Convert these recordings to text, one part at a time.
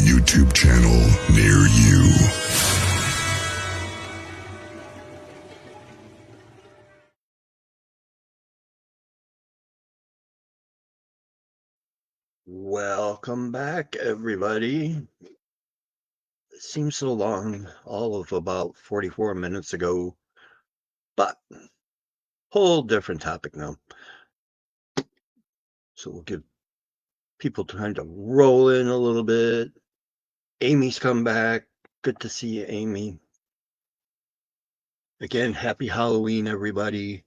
YouTube channel near you. Welcome back, everybody. It seems so long, all of about 44 minutes ago, but whole different topic now. So we'll give people time to roll in a little bit. Amy's come back. Good to see you, Amy. Again, happy Halloween, everybody.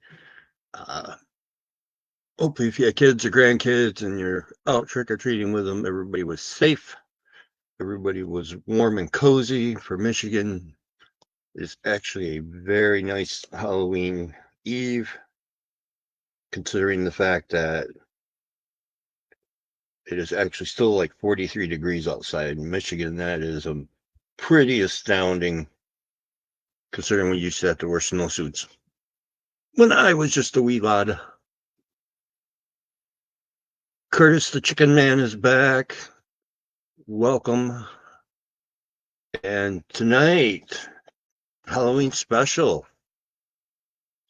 Hopefully, if you have kids or grandkids and you're out trick-or-treating with them, everybody was safe. Everybody was warm and cozy. For Michigan, it's actually a very nice Halloween Eve, considering the fact that it is actually still like 43 degrees outside in Michigan. That is a pretty astounding, considering we used to have to wear snowsuits when I was just a wee lad. Curtis the Chicken Man is back. Welcome. And tonight, Halloween special.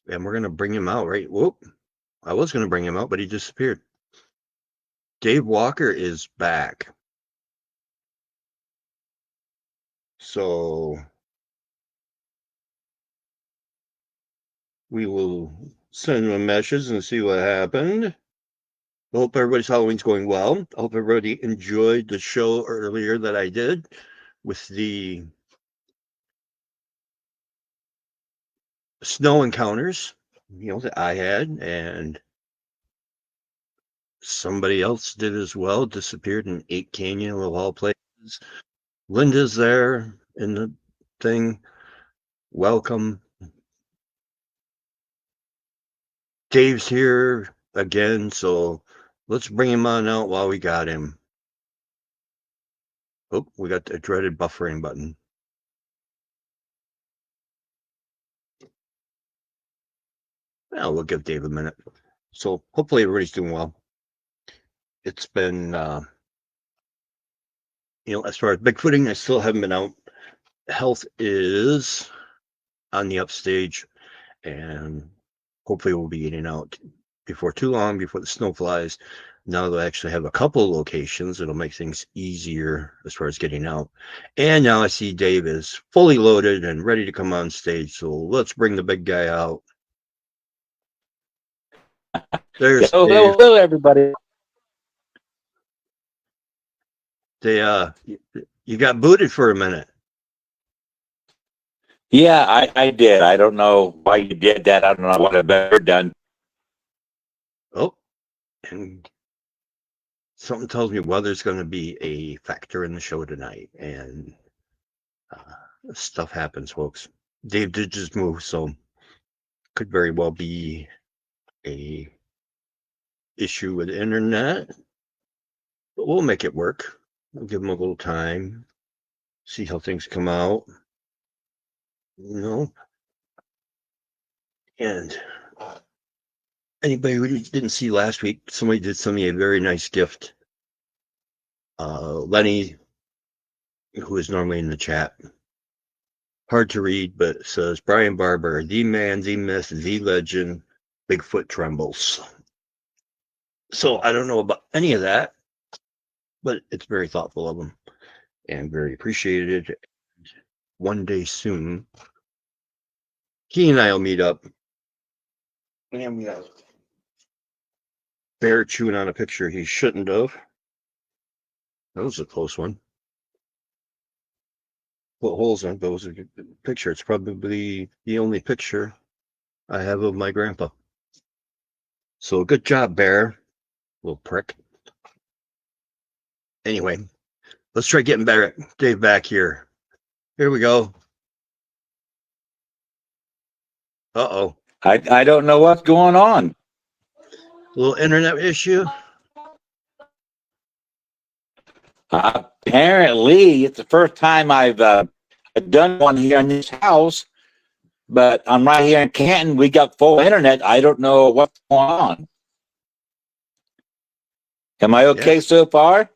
And we're going to bring him out, right? Whoop. I was going to bring him out, but he disappeared. Dave Walker is back. So we will send him a message and see what happened. I hope everybody's Halloween's going well. I hope everybody enjoyed the show earlier that I did with the snow encounters, that I had, and somebody else did as well. Disappeared in 8 Canyon of all places. Linda's there in the thing. Welcome. Dave's here again, so let's bring him on out while we got him. Oh, we got the dreaded buffering button. Well, we'll give Dave a minute. So hopefully everybody's doing well. It's been, as far as Bigfooting, I still haven't been out. Health is on the upstage, and hopefully we'll be getting out before too long, before the snow flies. Now that I actually have a couple of locations, it'll make things easier as far as getting out. And now I see Dave is fully loaded and ready to come on stage. So let's bring the big guy out. There's Dave. Hello, everybody. You got booted for a minute. Yeah, I did. I don't know why you did that. I don't know what I've ever done. Oh, and something tells me weather's going to be a factor in the show tonight, and stuff happens, folks. Dave did just move, so could very well be a issue with the internet, but we'll make it work. We'll give him a little time, see how things come out, and anybody who didn't see last week, somebody did send me a very nice gift. Lenny, who is normally in the chat, hard to read, but it says, Brian Barber, the man, the myth, the legend, Bigfoot trembles. So I don't know about any of that, but it's very thoughtful of him and very appreciated. One day soon, he and I will meet up, and we have Bear chewing on a picture he shouldn't have. That was a close one. Put holes in, but it was a good picture. It's probably the only picture I have of my grandpa. So good job, Bear. Little prick. Anyway, let's try getting Dave back here. Here we go. Uh-oh. I don't know what's going on. Little internet issue. Apparently, it's the first time I've done one here in this house, but I'm right here in Canton. We got full internet. I don't know what's going on. Am I okay so far?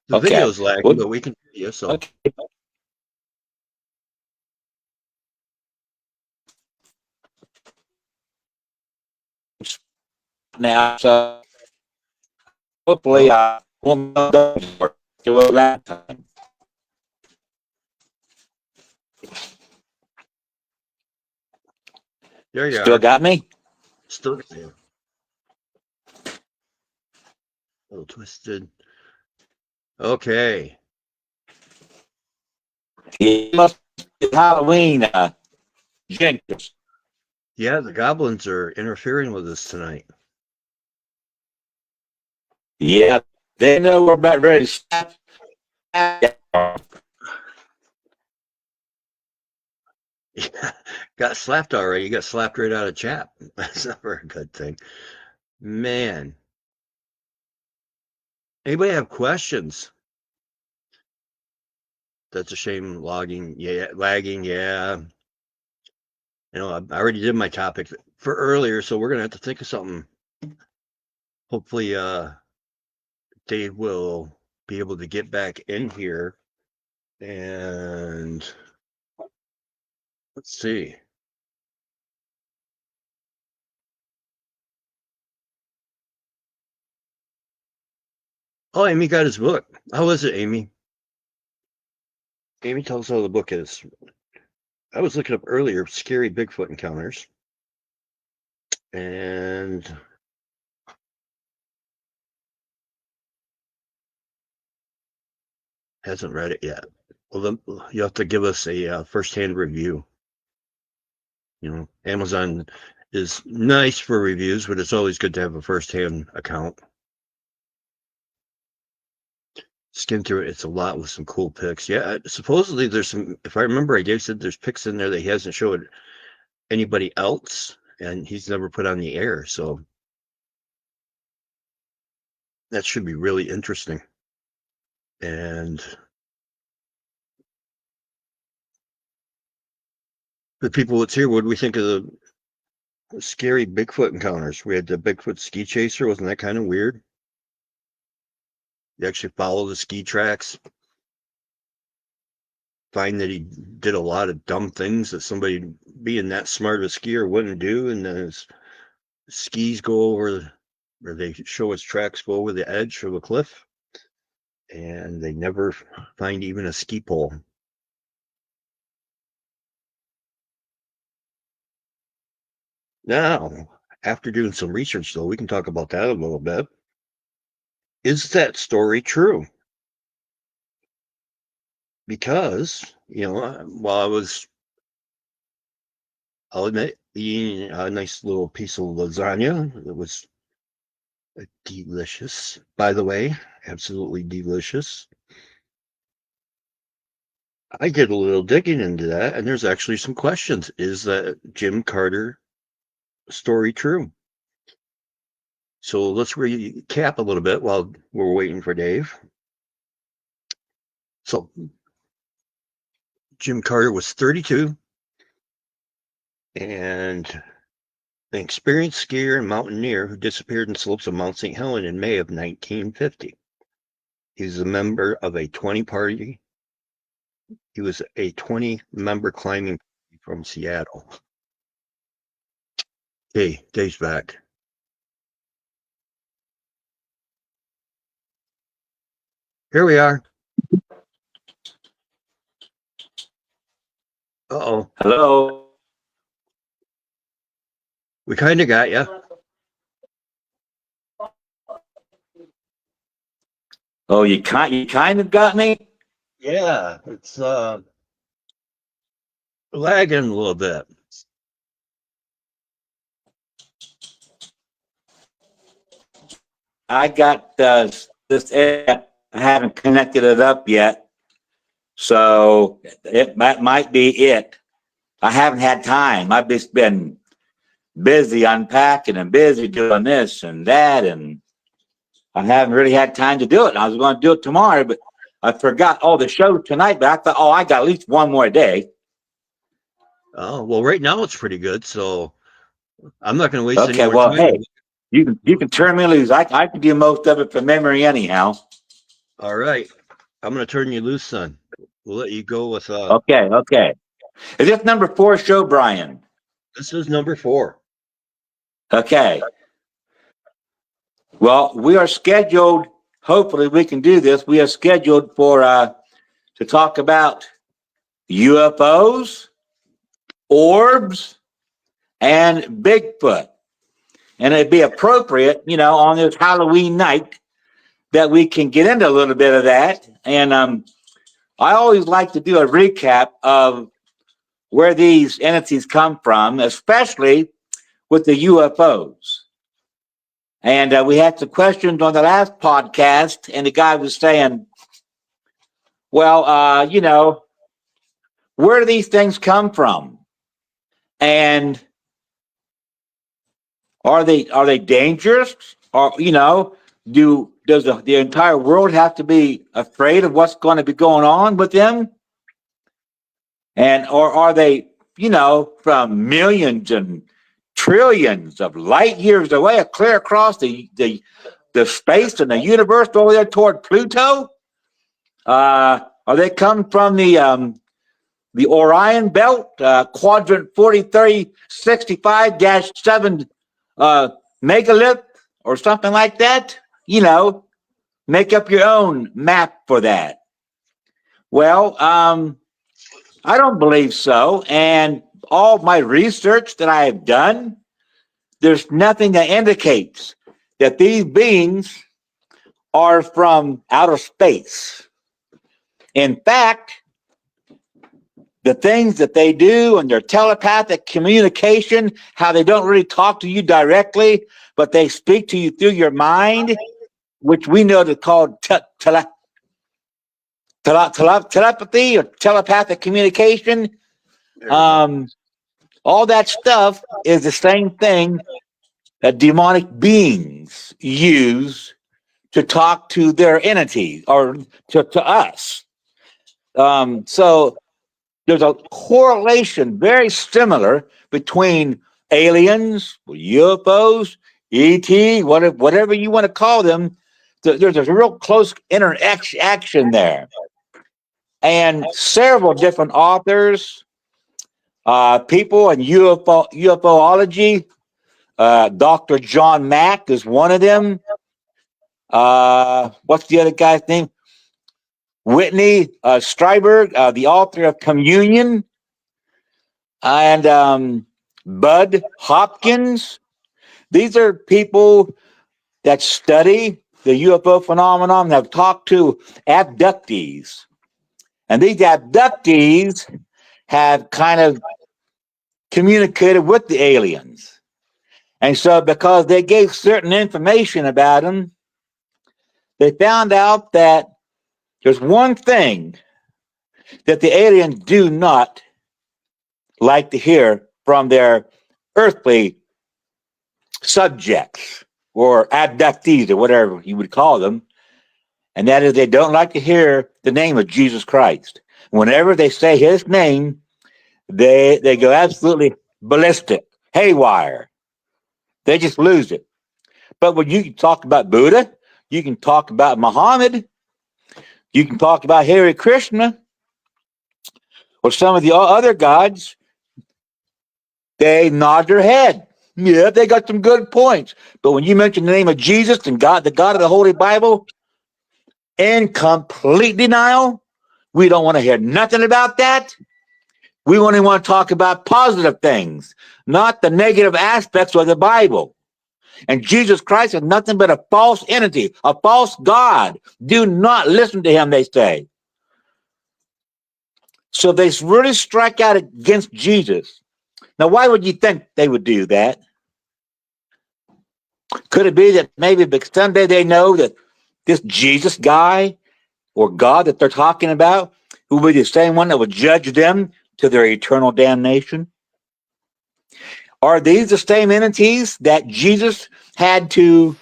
The Okay. video's lagging, Well, but we can hear you. So okay. Now, so hopefully, I won't go to it last time. there you Still are. got me? Still there. A little twisted. Okay. It must be Halloween, Jenkins. Yeah, the goblins are interfering with us tonight. Yeah, they know we're about ready to stop. Yeah, got slapped already. You got slapped right out of chat. That's never a good thing. Man. Anybody have questions? That's a shame. Logging, yeah, lagging, yeah. You know, I already did my topic for earlier, so we're gonna have to think of something. Hopefully, Dave will be able to get back in here, and let's see. Oh, Amy got his book. How is it, Amy? Amy, tell us how the book is. I was looking up earlier scary Bigfoot encounters, and hasn't read it yet. Well, then you have to give us a first-hand review. You know, Amazon is nice for reviews, but it's always good to have a first-hand account. Skim through it. It's a lot with some cool pics. Yeah, supposedly there's some, if I remember right, Dave said there's pics in there that he hasn't showed anybody else, and he's never put on the air. So that should be really interesting. And the people that's here, what do we think of the scary Bigfoot encounters? We had the Bigfoot ski chaser. Wasn't that kind of weird? You actually follow the ski tracks, find that he did a lot of dumb things that somebody being that smart of a skier wouldn't do, and then his skis go over, or they show his tracks go over the edge of a cliff, and they never find even a ski pole. Now, after doing some research, though, we can talk about that a little bit. Is that story true? Because, you know, while I'll admit, eating a nice little piece of lasagna, it was delicious, by the way, absolutely delicious. I did a little digging into that, and there's actually some questions. Is that Jim Carter story true? So let's recap a little bit while we're waiting for Dave. So Jim Carter was 32 and an experienced skier and mountaineer who disappeared in slopes of Mount St. Helens in May of 1950. He was a member of a 20-party. He was a 20-member climbing party from Seattle. Hey, Dave's back. Here we are. Uh-oh. Hello. We kind of got you. Oh, you kind of got me? Yeah, it's lagging a little bit. I got this app. I haven't connected it up yet, so that might be it. I haven't had time. I've just been busy unpacking and busy doing this and that, and I haven't really had time to do it. I was going to do it tomorrow, but I forgot. Oh, the show tonight, but I thought, oh, I got at least one more day. Oh, well, right now it's pretty good, so I'm not going to waste any Okay, more well, time. hey, you can turn me loose. I can do most of it from memory anyhow. All right. I'm going to turn you loose, son. We'll let you go with. Okay, okay. Is this number 4 show, Brian? This is number 4. Okay. Well, we are scheduled. Hopefully, we can do this. We are scheduled for to talk about UFOs, orbs, and Bigfoot. And it'd be appropriate, on this Halloween night that we can get into a little bit of that. And I always like to do a recap of where these entities come from, especially with the UFOs. And we had some questions on the last podcast, and the guy was saying, well, where do these things come from? And are they dangerous? Or, does the entire world have to be afraid of what's going to be going on with them? And or are they, from millions and trillions of light years away, clear across the space and the universe over there toward Pluto? Are they come from the Orion Belt, quadrant 403065-7 megalith or something like that? Make up your own map for that. Well, I don't believe so. And all my research that I have done, there's nothing that indicates that these beings are from outer space. In fact, the things that they do and their telepathic communication, how they don't really talk to you directly, but they speak to you through your mind, which we know is called telepathy or telepathic communication. All that stuff is the same thing that demonic beings use to talk to their entities or to us. So there's a correlation very similar between aliens, UFOs, ET, whatever you want to call them. There's a real close interaction there. And several different authors, people in UFOlogy, Dr. John Mack is one of them. What's the other guy's name? Whitney Stryberg, the author of Communion, and Bud Hopkins. These are people that study the UFO phenomenon and have talked to abductees. And these abductees have kind of communicated with the aliens. And so because they gave certain information about them, they found out that there's one thing that the aliens do not like to hear from their earthly subjects or abductees or whatever you would call them. And that is they don't like to hear the name of Jesus Christ. Whenever they say his name, they go absolutely ballistic, haywire. They just lose it. But when you can talk about Buddha, you can talk about Muhammad, you can talk about Hare Krishna, or some of the other gods, they nod their head. Yeah, they got some good points. But when you mention the name of Jesus and God, the God of the Holy Bible, in complete denial, we don't want to hear nothing about that. We only want to talk about positive things, not the negative aspects of the Bible. And Jesus Christ is nothing but a false entity, a false God. Do not listen to him, they say. So they really strike out against Jesus. Now, why would you think they would do that? Could it be that maybe someday they know that this Jesus guy or God that they're talking about will be the same one that would judge them to their eternal damnation? Are these the same entities that Jesus had to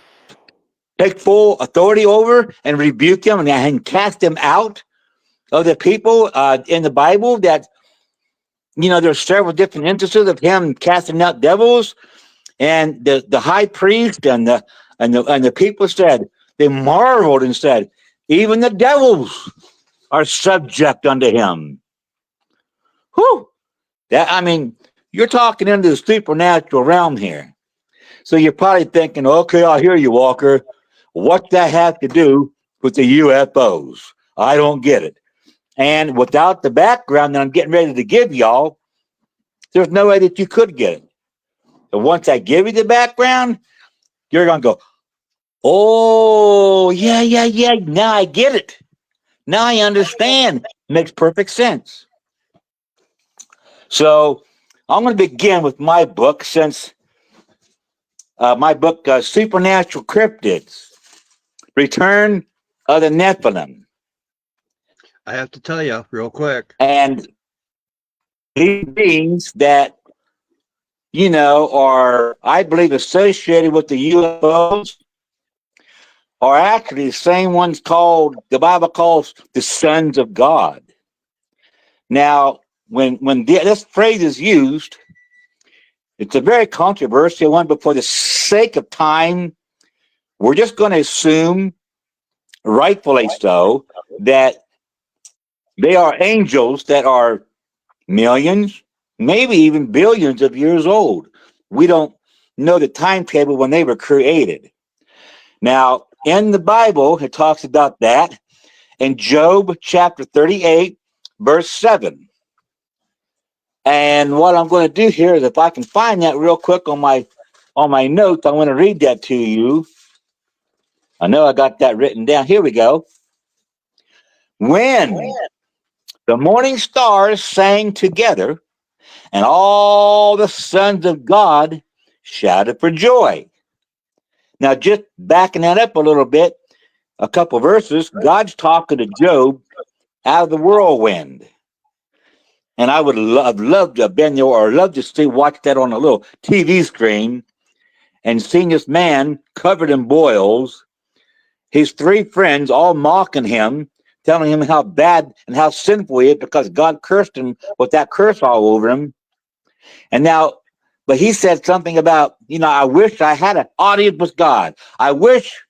take full authority over and rebuke them and cast them out of the people in the Bible? That, there's several different instances of him casting out devils, and the high priest and the people said, they marveled and said, Even the devils are subject unto him. Whew. I mean, you're talking into the supernatural realm here. So you're probably thinking, okay, I hear you, Walker. What that have to do with the UFOs? I don't get it. And without the background that I'm getting ready to give y'all, there's no way that you could get it. But once I give you the background, you're going to go, oh, yeah. Now I get it. Now I understand. Makes perfect sense. So I'm going to begin with my book, since my book, Supernatural Cryptids, Return of the Nephilim. I have to tell you real quick. And these beings that, are, I believe, associated with the UFOs are actually the same ones the Bible calls the sons of God. Now, when this phrase is used, it's a very controversial one, but for the sake of time, we're just going to assume, rightfully so, that they are angels that are millions, maybe even billions of years old. We don't know the timetable when they were created. Now, in the Bible, it talks about that in Job chapter 38, verse 7. And what I'm going to do here is, if I can find that real quick on my notes, I'm going to read that to you. I know I got that written down. Here we go. When the morning stars sang together, and all the sons of God shouted for joy. Now, just backing that up a little bit, a couple verses, God's talking to Job out of the whirlwind. And I would love to have been there, or love to watch that on a little TV screen, and seeing this man covered in boils, his three friends all mocking him, telling him how bad and how sinful he is because God cursed him with that curse all over him. And now, but he said something about, I wish I had an audience with God. I wish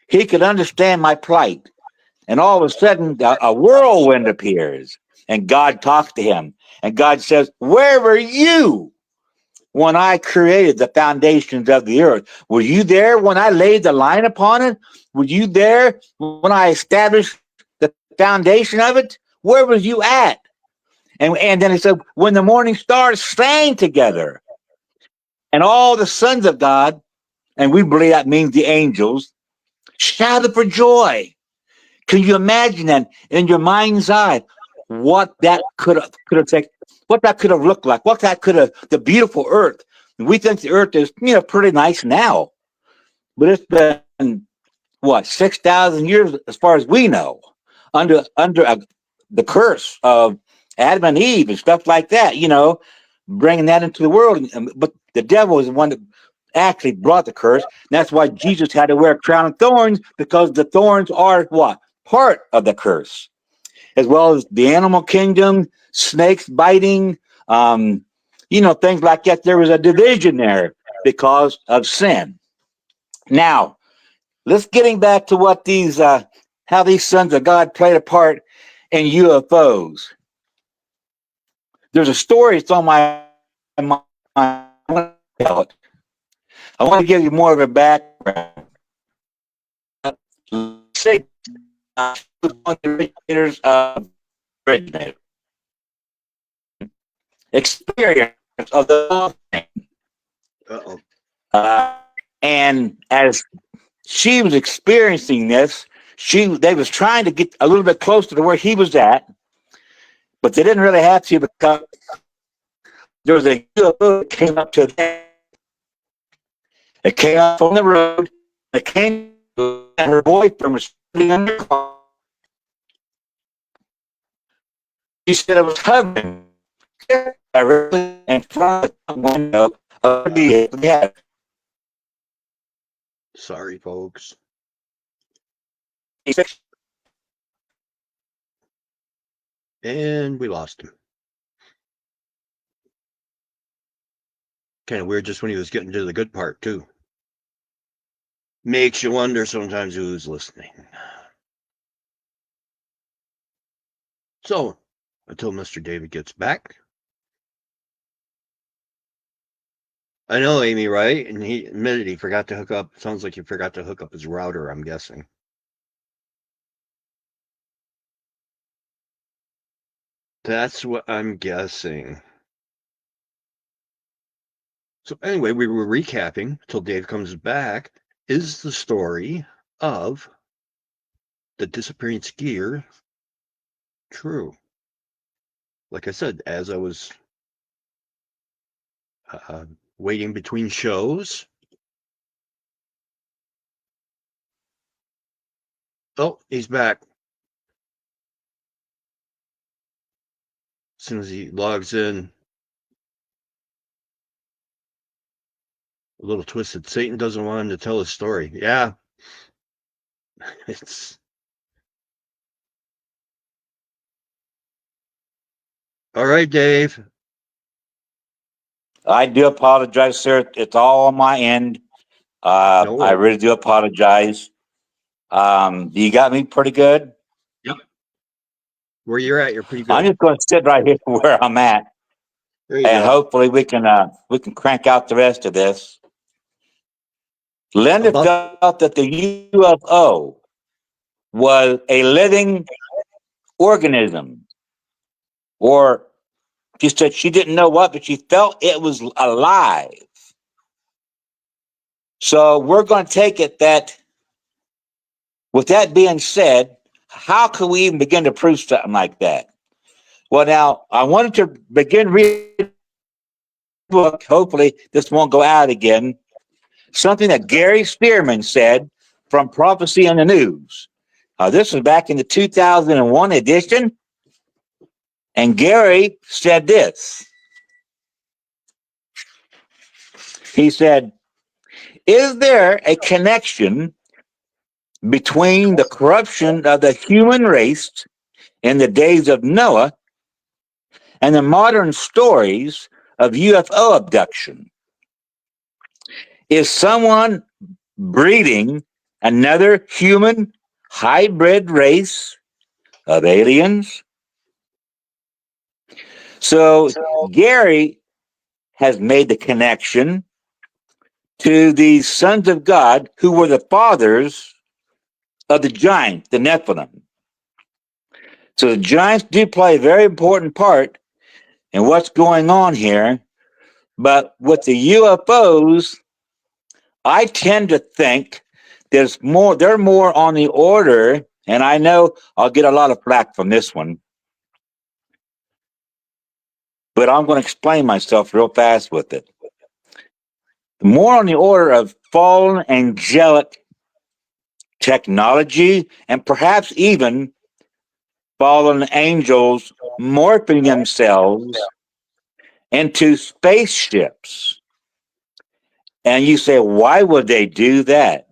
he could understand my plight. And all of a sudden, a whirlwind appears, and God talks to him. And God says, where were you when I created the foundations of the earth? Were you there when I laid the line upon it? Were you there when I established the foundation of it? Where was you at? And then it said, when the morning stars sang together, and all the sons of God, and we believe that means the angels, shouted for joy. Can you imagine that in your mind's eye, what that could have taken, what that could have looked like, what that could have, the beautiful earth. We think the earth is, pretty nice now, but it's been, 6,000 years, as far as we know, under the curse of Adam and Eve and stuff like that, bringing that into the world. But the devil is the one that actually brought the curse. And that's why Jesus had to wear a crown of thorns, because the thorns are what? Part of the curse, as well as the animal kingdom, snakes biting, things like that. There was a division there because of sin. Now, let's getting back to what how these sons of God played a part in UFOs. There's a story that's on my mind. I want to tell it. I want to give you more of a background. Say, one of the originators of originator. Experience of the whole thing. And as she was experiencing this, they was trying to get a little bit closer to where he was at, but they didn't really have to, because there was a UFO that came up to them. It came up on the road. It came, and her boyfriend was sitting in the car. She said it was hovering directly in front of the window of the vehicle. Sorry, folks. And we lost him. Kind of weird, just when he was getting to the good part, too. Makes you wonder sometimes who's listening. So, until Mr. David gets back. I know, Amy, right? And he admitted he forgot to hook up. Sounds like he forgot to hook up his router, I'm guessing. That's what I'm guessing. So anyway, we were recapping till Dave comes back. Is the story of the disappearing skier true? Like I said, as I was waiting between shows. Oh, he's back. As soon as he logs in. A little twisted. Satan doesn't want him to tell his story. Yeah. It's all right, Dave. I do apologize, sir. It's all on my end. No I worries. really do apologize. You got me pretty good. Yep. Where you're at, you're pretty good. I'm just going to sit right here where I'm at, There you and go. hopefully we can crank out the rest of this. Linda felt that the UFO was a living organism, or she said she didn't know what, but she felt it was alive. So we're going to take it that, with that being said, how can we even begin to prove something like that? Well, now I wanted to begin reading the book. Hopefully, this won't go out again. Something that Gary Stearman said from Prophecy in the News. This was back in the 2001 edition. And Gary said this. He said, is there a connection between the corruption of the human race in the days of Noah and the modern stories of UFO abduction? Is someone breeding another human hybrid race of aliens? So Gary has made the connection to the sons of God who were the fathers of the giants, the Nephilim. So the giants do play a very important part in what's going on here. But with the UFOs, I tend to think they're more on the order, and I know I'll get a lot of flack from this one, but I'm going to explain myself real fast with it. More on the order of fallen angelic technology, and perhaps even fallen angels morphing themselves into spaceships. And you say, why would they do that?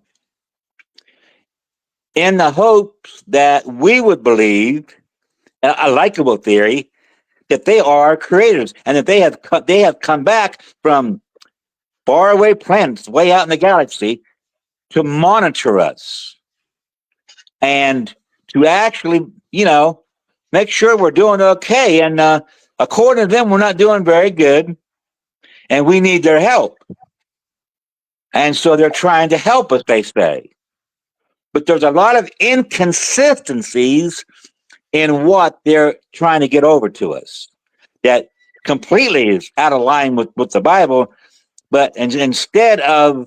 In the hopes that we would believe, a likable theory, that they are creators and that they have come back from faraway planets way out in the galaxy to monitor us and to actually, make sure we're doing okay. And according to them, we're not doing very good, and we need their help. And so they're trying to help us, they say. But there's a lot of inconsistencies in what they're trying to get over to us that completely is out of line with the Bible. But instead of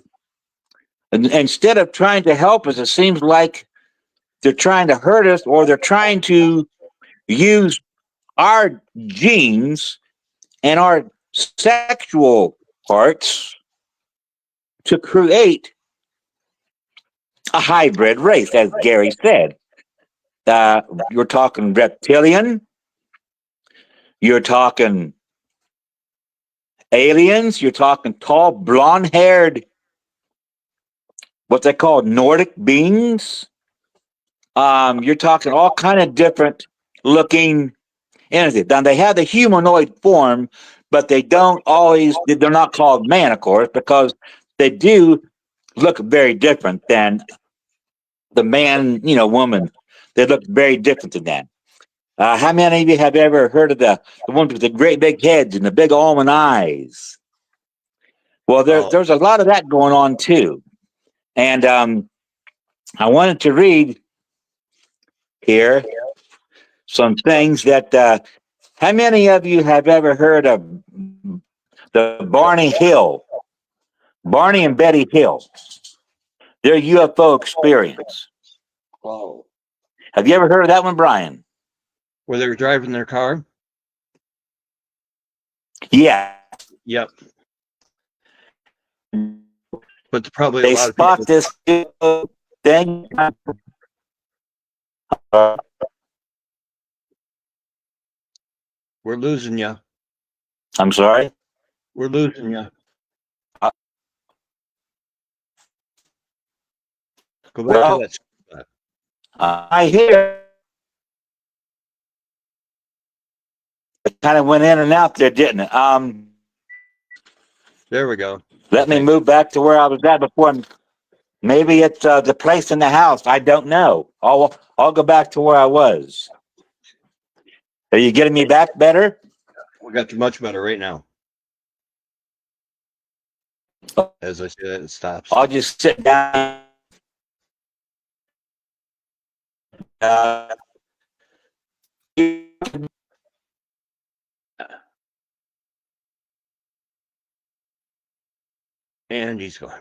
trying to help us, it seems like they're trying to hurt us, or they're trying to use our genes and our sexual parts to create a hybrid race, as Gary said. You're talking reptilian, you're talking aliens, you're talking tall, blonde-haired, what they call Nordic beings. You're talking all kind of different looking entities. Now, they have the humanoid form, but they're not called man, of course, because they do look very different than the man, woman. They look very different than that. How many of you have ever heard of the ones with the great big heads and the big almond eyes? Well, Oh, there's a lot of that going on too. And I wanted to read here some things that. How many of you have ever heard of the Barney Hill, Barney and Betty Hill? Their UFO experience. wow. Have you ever heard of that one, Brian? Where they were driving their car? Yeah. Yep. But probably a They lot of people. spot this thing. We're losing you. I'm sorry. We're losing you. Go back Well, to that spot. I hear it kind of went in and out there, didn't it? There we go. Let me move back to where I was at before. Maybe it's the place in the house. I don't know. I'll go back to where I was. Are you getting me back better? We got you much better right now. As I say that, it stops. I'll just sit down. Uh, And he's gone.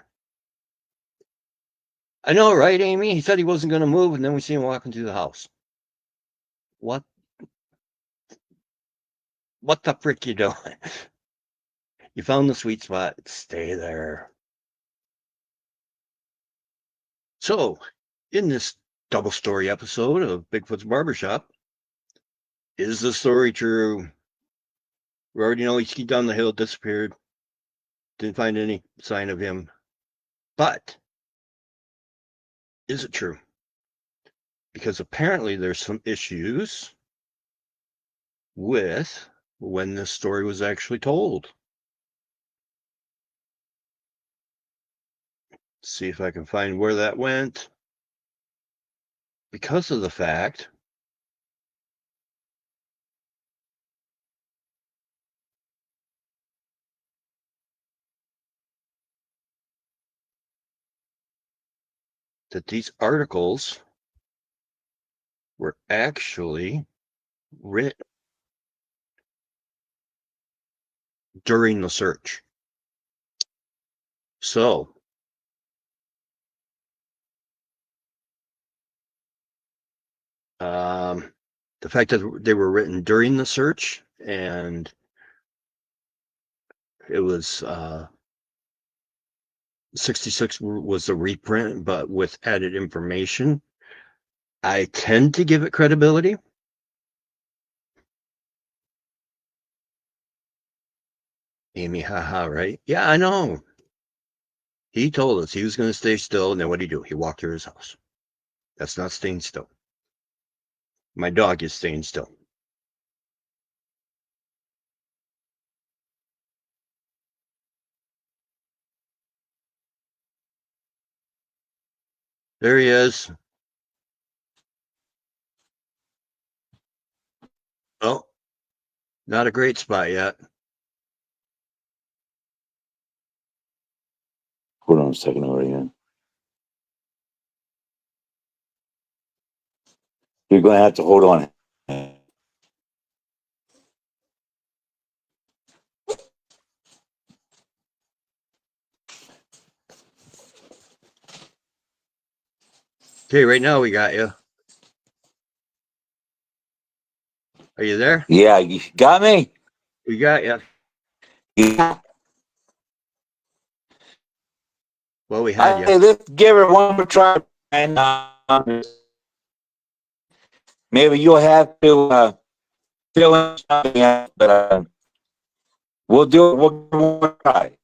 I know, right, Amy? He said he wasn't going to move, and then we see him walking through the house. What? What the frick you doing? You found the sweet spot. Stay there. So, in this double story episode of Bigfoot's Barbershop, is the story true? We already know he skied down the hill, disappeared. Didn't find any sign of him. But is it true? Because apparently there's some issues with when this story was actually told. See if I can find where that went. Because of the fact that these articles were actually written during the search. So, the fact that they were written during the search and it was 66 was the reprint, but with added information, I tend to give it credibility. Amy, haha, right? Yeah, I know. He told us he was going to stay still, and then what did he do? He walked through his house. That's not staying still. My dog is staying still. There he is. Oh, not a great spot yet. Hold on a second over here. You're going to have to hold on. Okay, right now we got you. Are you there? Yeah, you got me? We got you. Yeah. Well, we had Hey, you. let's give her one more try. And maybe you'll have to fill in something else, but we'll do it. We'll give her one more try.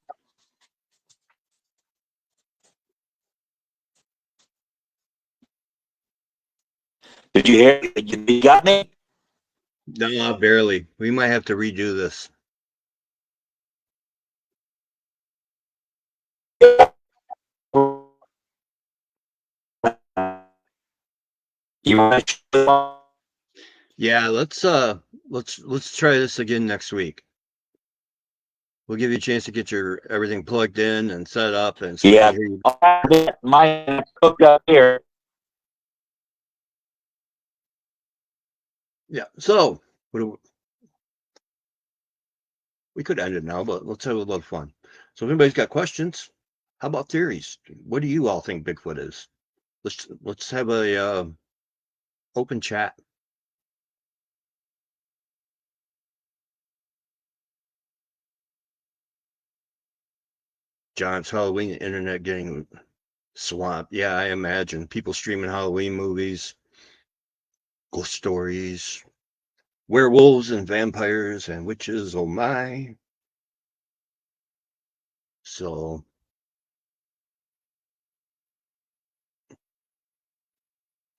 Did you hear? You got me? No, barely. We might have to redo this. You want to? Yeah, let's try this again next week. We'll give you a chance to get your everything plugged in and set up, and so we can Yeah, hear you. I'll get my hooked up here. Yeah. So we could end it now, but let's have a little fun. So if anybody's got questions, how about theories? What do you all think Bigfoot is? Let's have a open chat. John's Halloween internet getting swamped. Yeah, I imagine people streaming Halloween movies, ghost stories, werewolves and vampires and witches. Oh my! So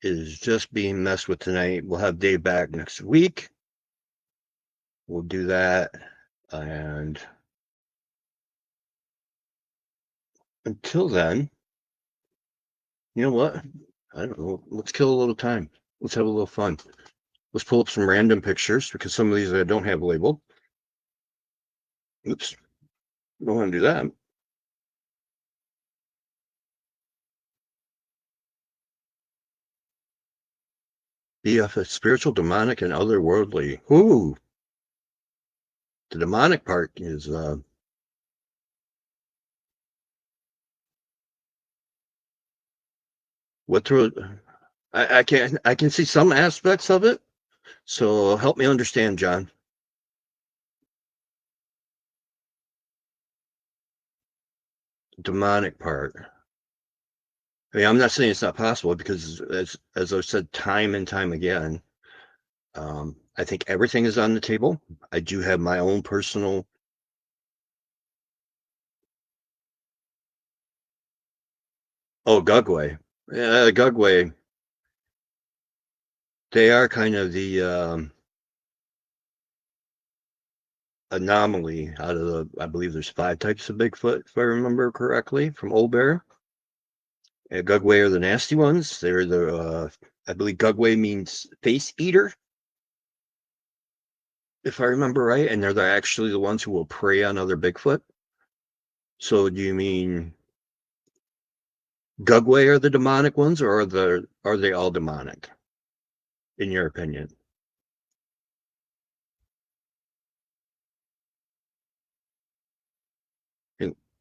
it is just being messed with tonight. We'll have Dave back next week. We'll do that, and until then, you know what? I don't know. Let's kill a little time. Let's have a little fun. Let's pull up some random pictures because some of these I don't have labeled. Oops. Don't want to do that. BF, spiritual, demonic, and otherworldly. Ooh. The demonic part is what through I can see some aspects of it. So help me understand, John. Demonic part. I mean, I'm not saying it's not possible because as I've said time and time again, I think everything is on the table. I do have my own personal. Oh, Gugway. Yeah, Gugway. They are kind of the anomaly out of the. I believe there's 5 types of Bigfoot, if I remember correctly, from Old Bear. Gugway are the nasty ones. They're the. I believe Gugway means face eater, if I remember right, and they're actually the ones who will prey on other Bigfoot. So do you mean Gugway are the demonic ones, or are they all demonic, in your opinion?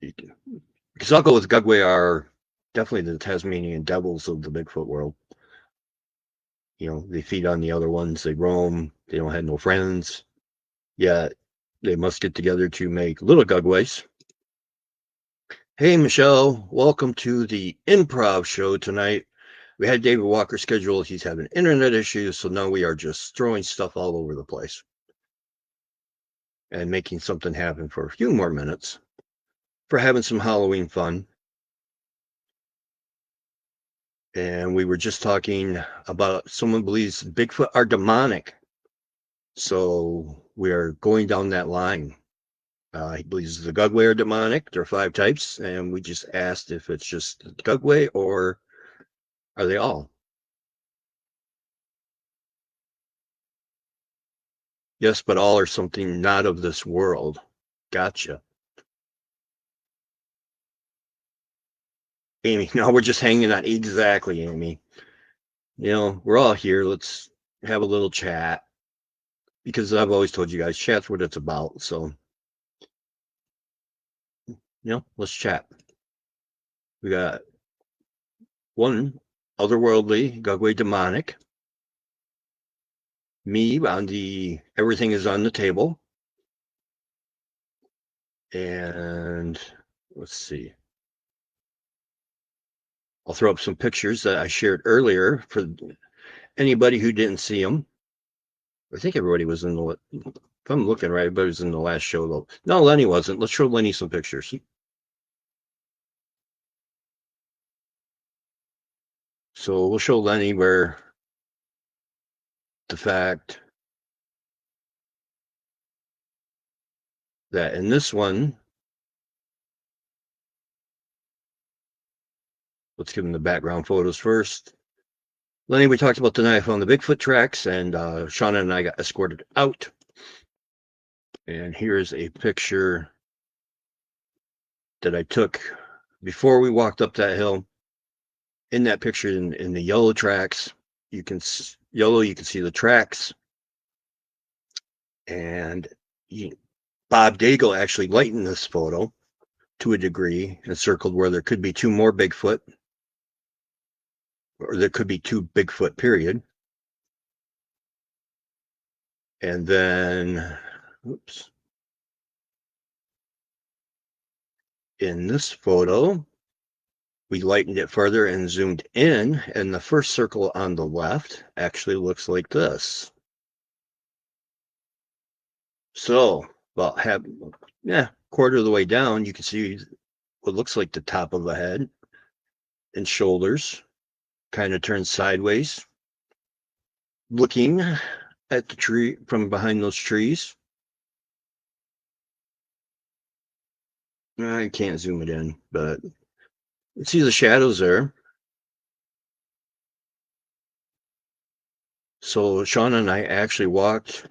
Because I'll go with Gugway are definitely the Tasmanian devils of the Bigfoot world. You know, they feed on the other ones, they roam, they don't have no friends, yet they must get together to make little Gugways. Hey, Michelle, welcome to the improv show tonight. We had David Walker scheduled. He's having internet issues, so now we are just throwing stuff all over the place and making something happen for a few more minutes for having some Halloween fun. And we were just talking about someone believes Bigfoot are demonic. So we are going down that line. He believes the Gugway are demonic. There are 5 types, and we just asked if it's just the Gugway or are they all? Yes, but all are something not of this world. Gotcha. Amy, no, we're just hanging out. Exactly, Amy. You know, we're all here. Let's have a little chat because I've always told you guys chat's what it's about. So, let's chat. We got one otherworldly, Gugway demonic. Me on the everything is on the table. And let's see. I'll throw up some pictures that I shared earlier for anybody who didn't see them. I think everybody was in the. If I'm looking right, everybody was in the last show though. No, Lenny wasn't. Let's show Lenny some pictures. So we'll show Lenny where the fact that in this one, let's give him the background photos first. Lenny, we talked about tonight. I found the Bigfoot tracks, and Shauna and I got escorted out. And here's a picture that I took before we walked up that hill. In that picture, in the yellow tracks, you can see the tracks. And Bob Daigle actually lightened this photo to a degree and circled where there could be two more Bigfoot, or there could be two Bigfoot, period. And then, oops. In this photo, we lightened it further and zoomed in, and the first circle on the left actually looks like this. So, about quarter of the way down, you can see what looks like the top of the head and shoulders, kind of turned sideways, looking at the tree from behind those trees. I can't zoom it in, but you see the shadows there. So Shauna and I actually walked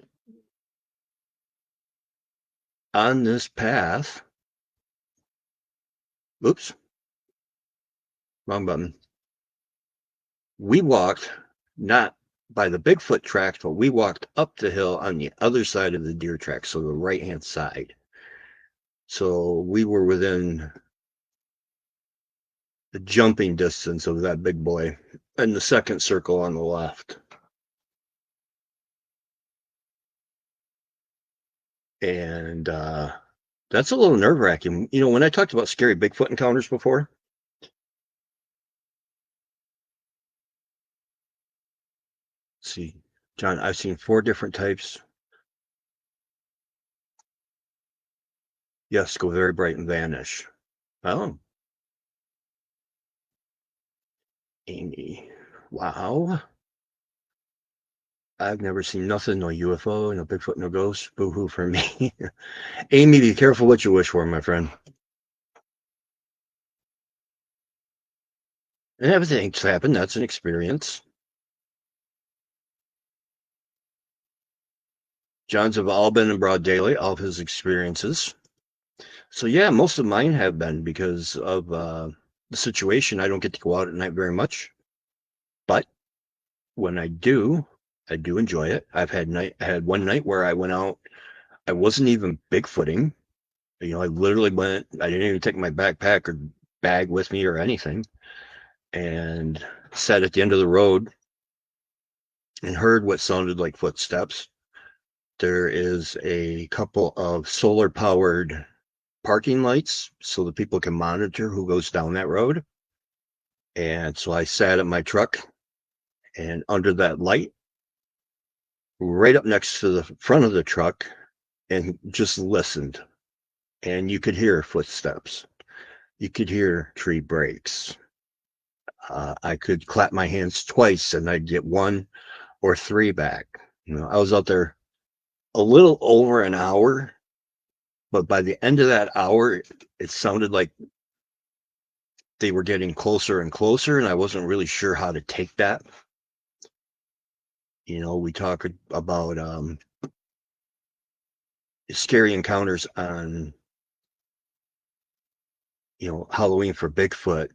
on this path. Oops. Wrong button. We walked not by the Bigfoot tracks, but we walked up the hill on the other side of the deer track, so the right-hand side. So we were within the jumping distance of that big boy and the second circle on the left. And that's a little nerve-wracking. You know, when I talked about scary Bigfoot encounters before, see, John, I've seen 4 different types. Yes, go very bright and vanish. Oh. Amy. Wow. I've never seen nothing, no UFO, no Bigfoot, no ghost. Boo-hoo for me. Amy, be careful what you wish for, my friend. And everything's happened. That's an experience. John's have all been in broad daylight, all of his experiences. So yeah, most of mine have been because of the situation. I don't get to go out at night very much, but when I do enjoy it. I had one night where I went out. I wasn't even Bigfooting. You know, I literally went. I didn't even take my backpack or bag with me or anything, and sat at the end of the road and heard what sounded like footsteps. There is a couple of solar powered parking lights so that people can monitor who goes down that road. And so I sat at my truck and under that light, right up next to the front of the truck, and just listened. And you could hear footsteps. You could hear tree breaks. I could clap my hands twice and I'd get 1 or 3 back. You know, I was out there a little over an hour, but by the end of that hour, it sounded like they were getting closer and closer, and I wasn't really sure how to take that. You know, we talk about scary encounters on, you know, Halloween for Bigfoot.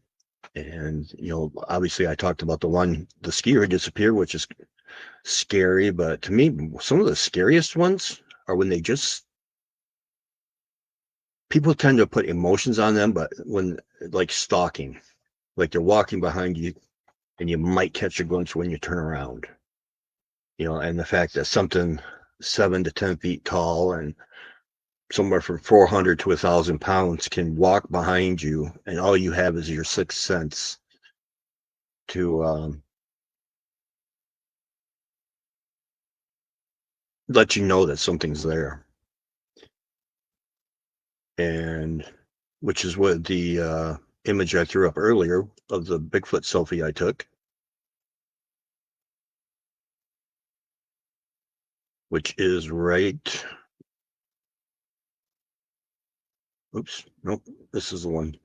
And, you know, obviously I talked about the skier who disappeared, which is scary. But to me, some of the scariest ones are when people tend to put emotions on them, but when, like, stalking, like they're walking behind you and you might catch a glimpse when you turn around, you know, and the fact that something 7 to 10 feet tall and somewhere from 400 to 1,000 pounds can walk behind you, and all you have is your sixth sense to let you know that something's there. And which is what the image I threw up earlier of the Bigfoot selfie I took, which is right. Oops, nope, this is the one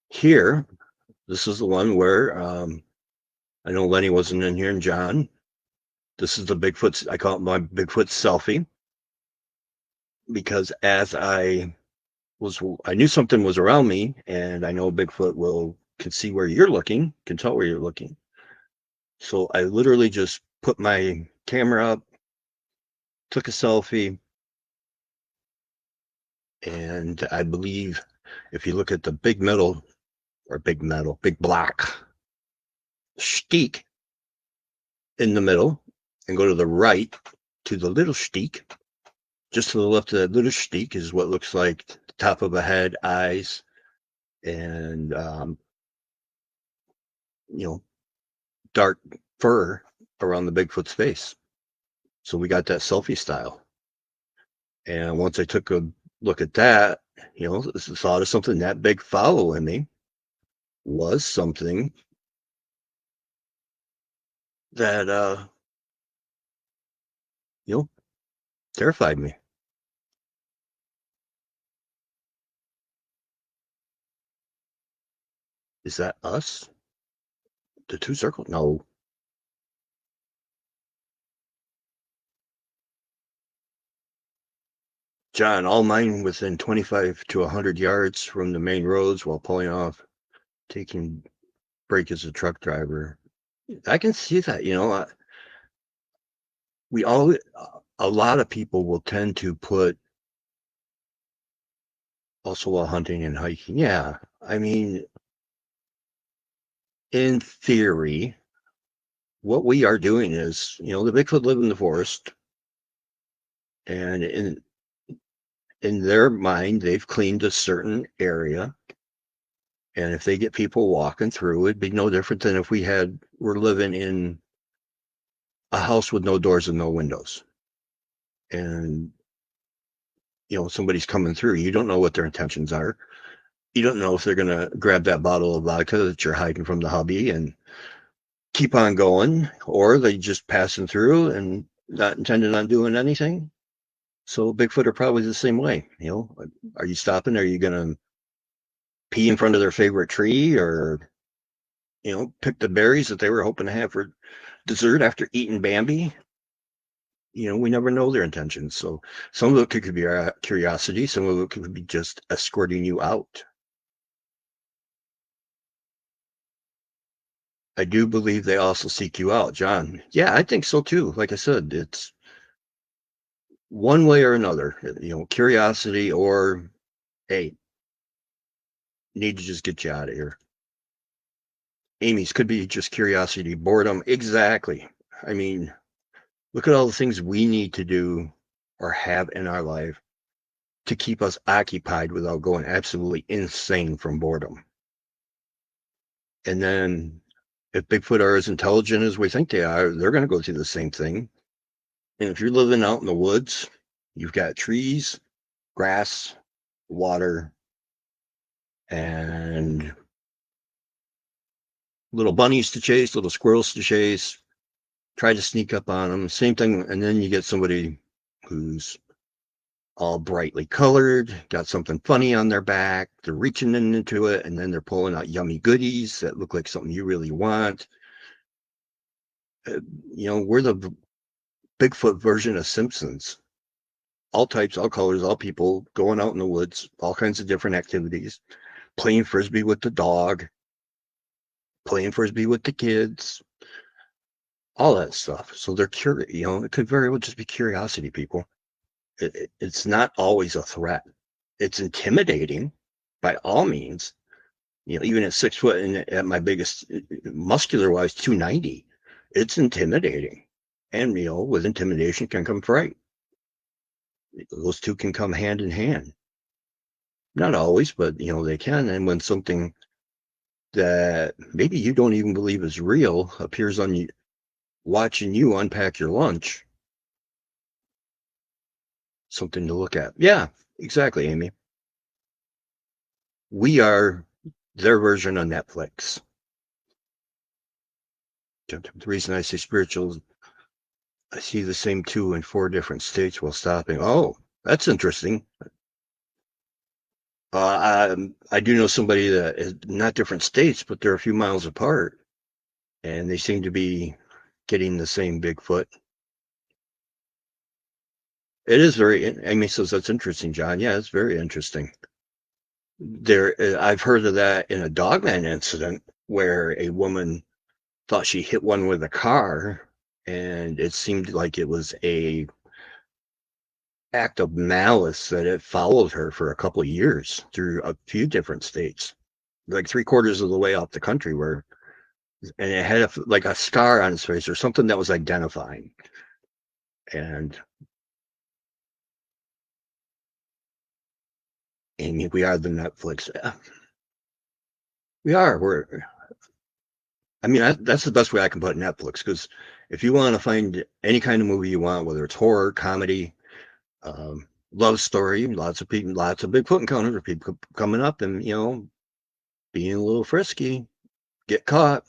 here. This is the one where I know Lenny wasn't in here, and John. This is the Bigfoot. I call it my Bigfoot selfie because I knew something was around me, and I know Bigfoot can see where you're looking, can tell where you're looking. So I literally just put my camera up, took a selfie, and I believe if you look at the big black steak in the middle and go to the right to the little steak, just to the left of that little steak is what looks like the top of a head, eyes, and dark fur around the Bigfoot's face. So we got that selfie style. And once I took a look at that, the thought of something that big following me was something that terrified me. Is that us? The two circles? No. John, all mine within 25 to 100 yards from the main roads while pulling off, taking break as a truck driver. I can see that, a lot of people will tend to put also while hunting and hiking. Yeah. I mean, in theory, what we are doing is, the Bigfoot live in the forest, and in their mind, they've cleaned a certain area. And if they get people walking through, it'd be no different than if we're living in a house with no doors and no windows. And, somebody's coming through. You don't know what their intentions are. You don't know if they're going to grab that bottle of vodka that you're hiding from the hubby and keep on going, or they just passing through and not intending on doing anything. So Bigfoot are probably the same way. Are you stopping? Are you going to pee in front of their favorite tree, or pick the berries that they were hoping to have for dessert after eating Bambi? We never know their intentions. So some of it could be curiosity, some of it could be just escorting you out. I do believe they also seek you out, John. Yeah, I think so too. Like I said, it's one way or another, curiosity or, hey, need to just get you out of here. Amy's could be just curiosity, boredom. Exactly. I mean, look at all the things we need to do or have in our life to keep us occupied without going absolutely insane from boredom. And then if Bigfoot are as intelligent as we think they are, they're going to go through the same thing. And if you're living out in the woods, you've got trees, grass, water, and little bunnies to chase, little squirrels to chase, try to sneak up on them. Same thing. And then you get somebody who's all brightly colored, got something funny on their back. They're reaching into it, and then they're pulling out yummy goodies that look like something you really want. We're the Bigfoot version of Simpsons. All types, all colors, all people going out in the woods, all kinds of different activities, playing Frisbee with the dog, playing Frisbee with the kids, all that stuff. So they're curious, it could very well just be curiosity, people. It's not always a threat. It's intimidating by all means. Even at 6 foot and at my biggest muscular wise, 290, it's intimidating. And, with intimidation can come fright. Those two can come hand in hand. Not always, but, they can. And when something that maybe you don't even believe is real appears on you, watching you unpack your lunch, something to look at. Yeah, exactly, Amy. We are their version of Netflix. The reason I say spiritual, I see the same two in 4 different states while stopping. Oh, that's interesting. I do know somebody that is not different states, but they're a few miles apart. and they seem to be getting the same Bigfoot. It is very, Amy says that's interesting, John. Yeah, it's very interesting. I've heard of that in a Dogman incident where a woman thought she hit one with a car, and it seemed like it was a act of malice that it followed her for a couple of years through a few different states, like 3/4 of the way out the country, where, and it had like a scar on its face or something that was identifying. And Amy, we are the Netflix. We are. I mean, that's the best way I can put Netflix, because if you want to find any kind of movie you want, whether it's horror, comedy, love story, lots of Bigfoot encounters or people coming up and, being a little frisky, get caught.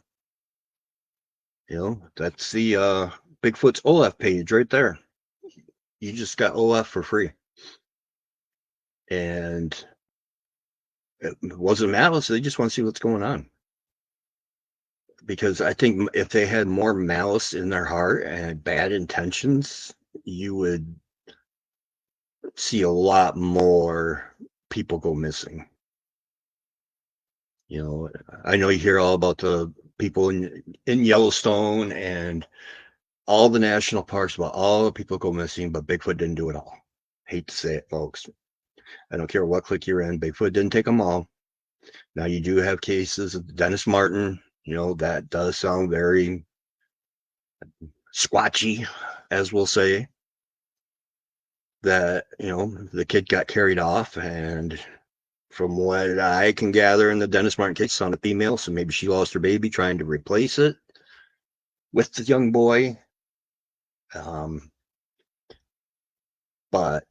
That's the Bigfoot's Olaf page right there. You just got Olaf for free. And it wasn't malice. They just want to see what's going on. Because I think if they had more malice in their heart and bad intentions, you would see a lot more people go missing. I know you hear all about the people in Yellowstone and all the national parks, about all the people go missing, but Bigfoot didn't do it all. Hate to say it, folks. I don't care what clique you're in. Bigfoot didn't take them all. Now, you do have cases of Dennis Martin. That does sound very squatchy, as we'll say. That, the kid got carried off, and from what I can gather in the Dennis Martin case, it's on a female, so maybe she lost her baby trying to replace it with the young boy. But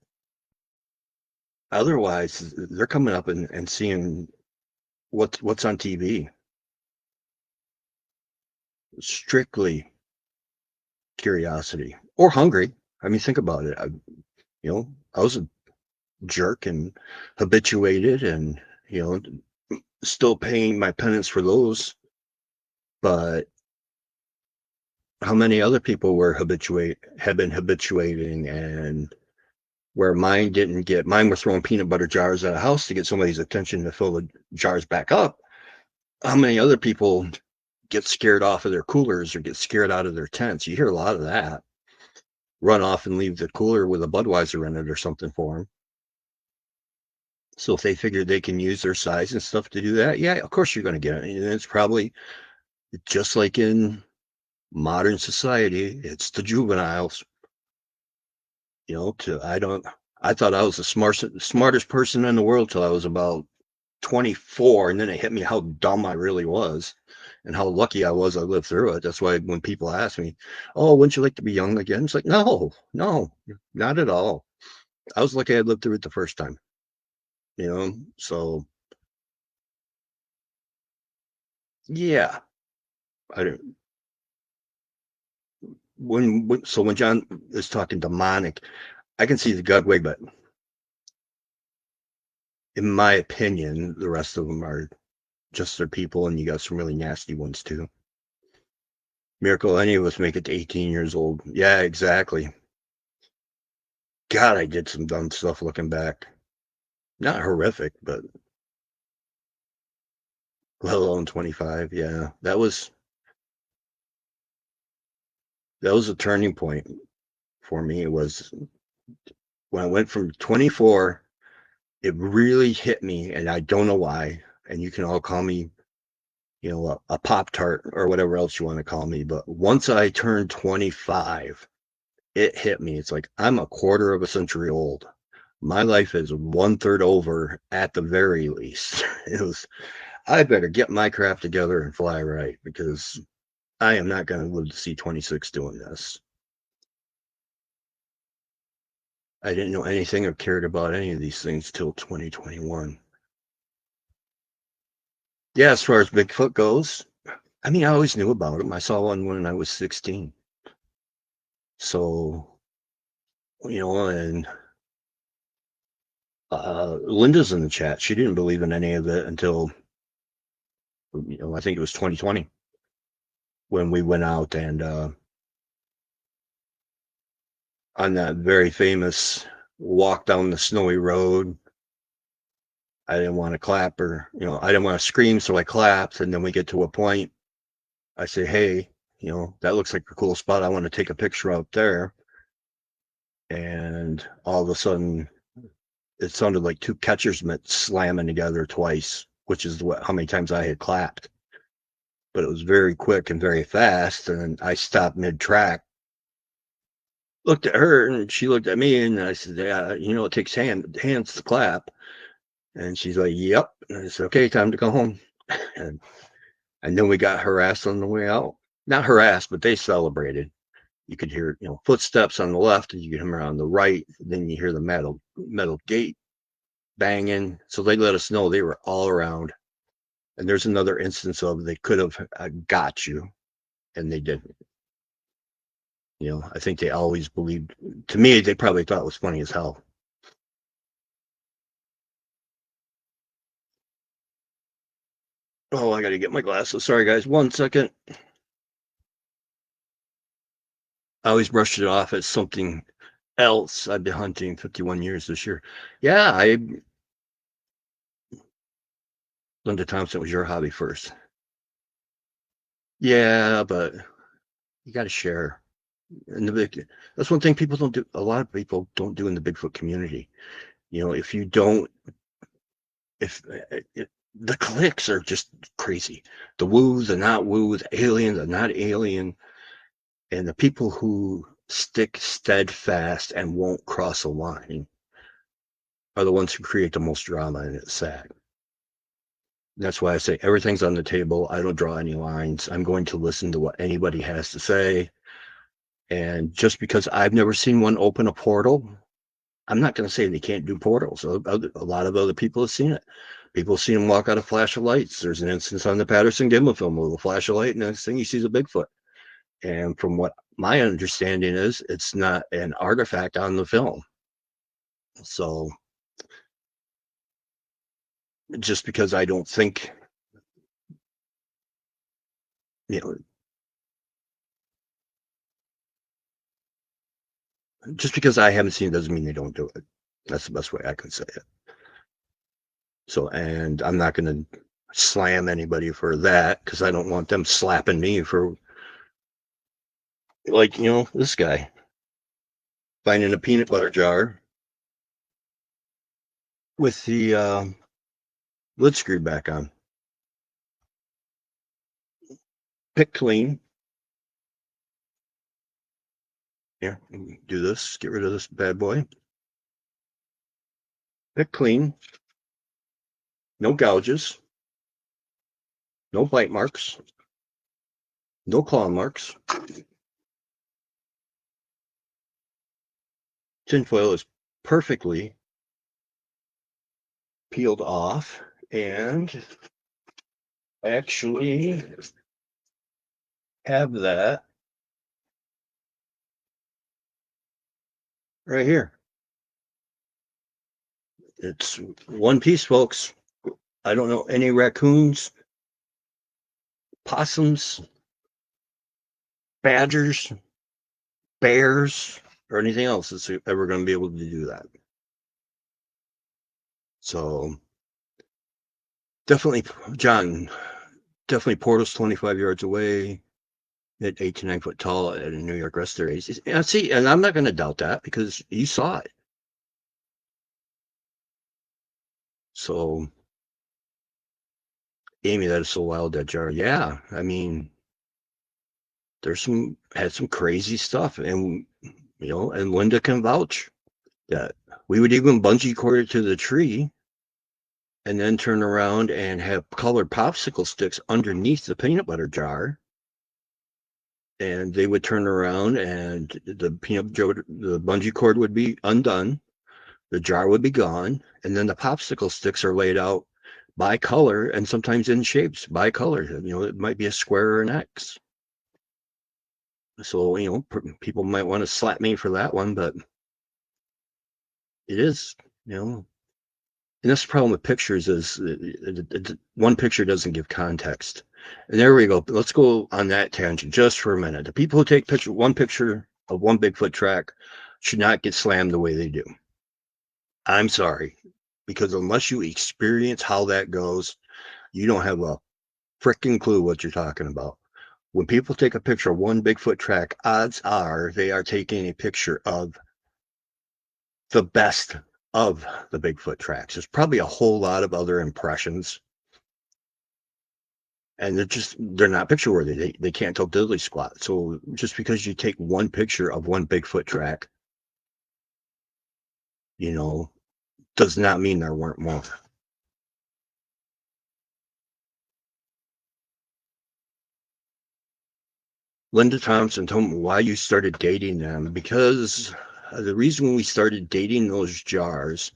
otherwise, they're coming up and seeing what's on TV. Strictly curiosity or hungry. I mean, think about it. I was a jerk and habituated, and still paying my penance for those. But how many other people have been habituating, and where mine were throwing peanut butter jars at a house to get somebody's attention to fill the jars back up. How many other people get scared off of their coolers or get scared out of their tents? You hear a lot of that. Run off and leave the cooler with a Budweiser in it or something for them. So if they figure they can use their size and stuff to do that, yeah, of course you're going to get it. And it's probably just like in modern society, it's the juveniles. I thought I was the smartest person in the world till I was about 24, and then it hit me how dumb I really was and how lucky I was I lived through it. That's why when people ask me, oh, wouldn't you like to be young again? It's like, no, not at all. I was lucky I lived through it the first time. So yeah, I don't. When John is talking demonic, I can see the Gudwig, but in my opinion, the rest of them are just their people, and you got some really nasty ones too. Miracle any of us make it to 18 years old. Yeah, exactly. God, I did some dumb stuff looking back. Not horrific, but let alone 25. Yeah, that was a turning point for me. It was when I went from 24, it really hit me, and I don't know why. And you can all call me, a Pop-Tart or whatever else you want to call me. But once I turned 25, it hit me. It's like, I'm a quarter of a century old. My life is 1/3 over at the very least. I better get my crap together and fly right, because I am not going to live to see 26 doing this. I didn't know anything or cared about any of these things till 2021. Yeah, as far as Bigfoot goes, I mean, I always knew about them. I saw one when I was 16. So, and Linda's in the chat. She didn't believe in any of it until, I think it was 2020. when we went out and on that very famous walk down the snowy road. I didn't want to clap or, I didn't want to scream, so I clapped. And then we get to a point, I say, hey, that looks like a cool spot. I want to take a picture out there. And all of a sudden, it sounded like two catcher's mitts slamming together twice, which is how many times I had clapped. But it was very quick and very fast. And I stopped mid-track, looked at her, and she looked at me, and I said, yeah, it takes hands to clap. And she's like, yep. And I said, okay, time to go home. And then we got harassed on the way out. Not harassed, but they celebrated. You could hear, footsteps on the left, and you could hear on the right. Then you hear the metal gate banging. So they let us know they were all around. And there's another instance of they could have got you, and they didn't. I think they always believed. To me, they probably thought it was funny as hell. Oh, I got to get my glasses. Sorry, guys. 1 second. I always brushed it off as something else. I've been hunting 51 years this year. Yeah, Linda Thompson was your hobby first. Yeah, but you got to share. And that's one thing people don't do. A lot of people don't do in the Bigfoot community. If you don't, the clicks are just crazy. The woo, the not woo, the alien, the not alien. And the people who stick steadfast and won't cross a line are the ones who create the most drama, and it's sad. That's why I say everything's on the table. I don't draw any lines. I'm going to listen to what anybody has to say. And just because I've never seen one open a portal, I'm not going to say they can't do portals. A lot of other people have seen it. People have seen them walk out of flash of lights. There's an instance on the Patterson Gimlin film with a flash of light, and the next thing he sees a Bigfoot. And from what my understanding is, it's not an artifact on the film. So just because I don't think, just because I haven't seen it doesn't mean they don't do it. That's the best way I can say it. So, and I'm not going to slam anybody for that because I don't want them slapping me for, like, this guy finding a peanut butter jar with the lid screwed back on. Pick clean. Here, do this. Get rid of this bad boy. Pick clean. No gouges. No bite marks. No claw marks. Tinfoil is perfectly peeled off, and actually have that right here. It's one piece, folks. I don't know any raccoons, possums, badgers, bears, or anything else that's ever going to be able to do that. So definitely, John, definitely portal's 25 yards away at 8 to 9 foot tall at a New York rest area. And see, and I'm not going to doubt that because you saw it. So, Amy, that is so wild, that jar. Yeah, I mean, had some crazy stuff, and and Linda can vouch that we would even bungee cord it to the tree and then turn around and have colored popsicle sticks underneath the peanut butter jar. And they would turn around and the bungee cord would be undone. The jar would be gone. And then the popsicle sticks are laid out by color and sometimes in shapes by color. It might be a square or an X. So, people might want to slap me for that one, but it is, and that's the problem with pictures is one picture doesn't give context. And there we go. Let's go on that tangent just for a minute. The people who take one picture of one Bigfoot track should not get slammed the way they do. I'm sorry, because unless you experience how that goes, you don't have a freaking clue what you're talking about. When people take a picture of one Bigfoot track, odds are they are taking a picture of the best of the Bigfoot tracks. There's probably a whole lot of other impressions, and they're not picture worthy. They can't tell diddly squat. So just because you take one picture of one Bigfoot track, does not mean there weren't more. Linda Thompson told me why you started dating them, because the reason we started dating those jars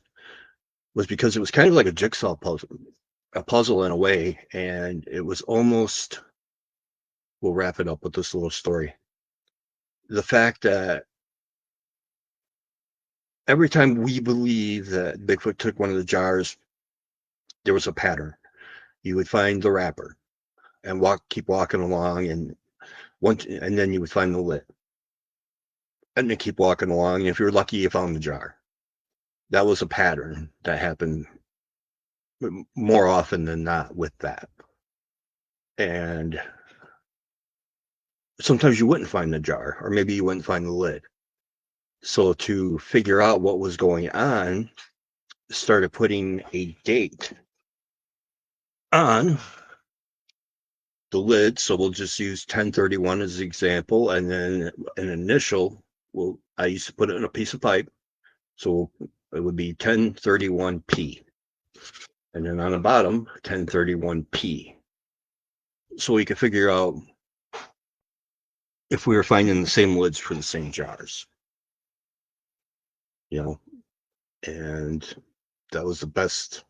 was because it was kind of like a jigsaw puzzle in a way, and it was almost, we'll wrap it up with this little story. The fact that every time we believe that Bigfoot took one of the jars, there was a pattern. You would find the wrapper and keep walking along, and then you would find the lid, and then keep walking along. And if you're lucky, you found the jar. That was a pattern that happened more often than not with that. And sometimes you wouldn't find the jar, or maybe you wouldn't find the lid. So to figure out what was going on, started putting a date on the lid. So we'll just use 1031 as the example, and then an initial. Well, I used to put it in a piece of pipe, so it would be 1031P, and then on the bottom 1031P. So we could figure out if we were finding the same lids for the same jars. And that was the best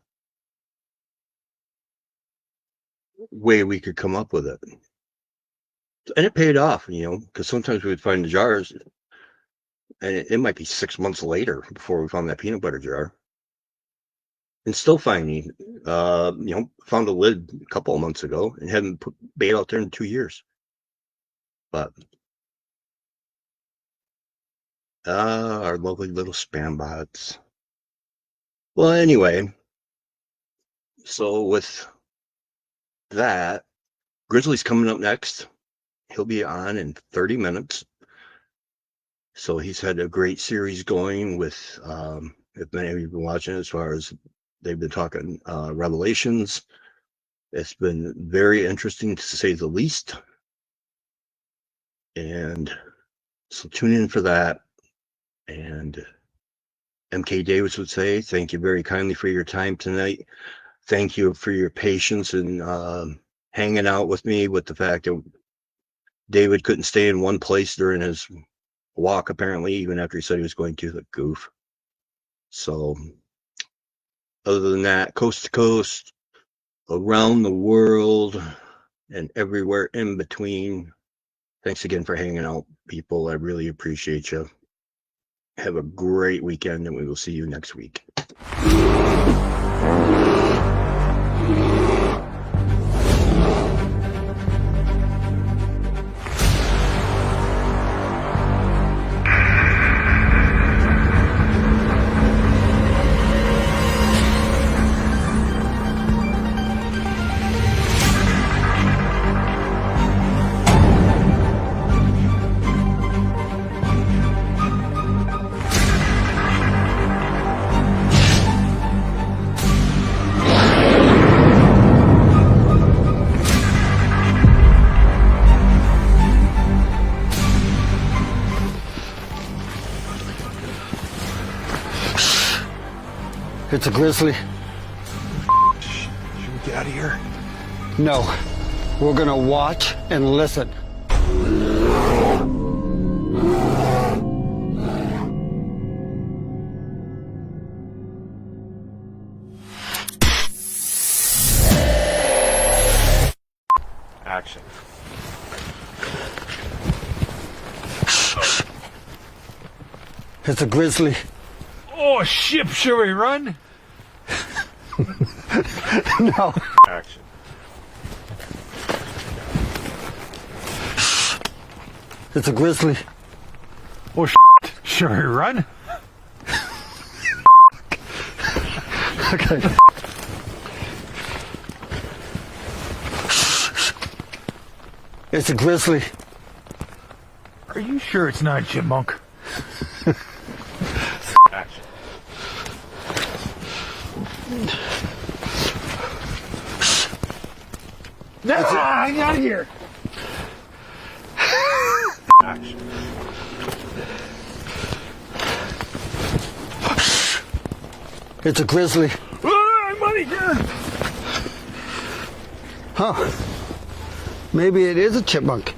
way we could come up with it. And it paid off, because sometimes we would find the jars, and it might be 6 months later before we found that peanut butter jar. And still finding, found a lid a couple of months ago and hadn't put bait out there in 2 years. But our lovely little spam bots. Well, anyway, so with that, Grizzly's coming up next. He'll be on in 30 minutes. So he's had a great series going with, if many of you have been watching, as far as they've been talking Revelations. It's been very interesting, to say the least. And so tune in for that. And MK Davis would say, thank you very kindly for your time tonight. Thank you for your patience and hanging out with me with the fact that David couldn't stay in one place during his walk, apparently, even after he said he was going to. The goof. So other than that, coast to coast, around the world, and everywhere in between, thanks again for hanging out, people. I really appreciate you. Have a great weekend, and we will see you next week. It's a grizzly. Should we get out of here? No. We're gonna watch and listen. Action. It's a grizzly. Oh, shit, should we run? No. Action. It's a grizzly. Oh, should we run? Okay. It's a grizzly. Are you sure it's not a chipmunk? Action. No, I'm out of here. Action. It's a grizzly. I'm out of here. Huh. Maybe it is a chipmunk.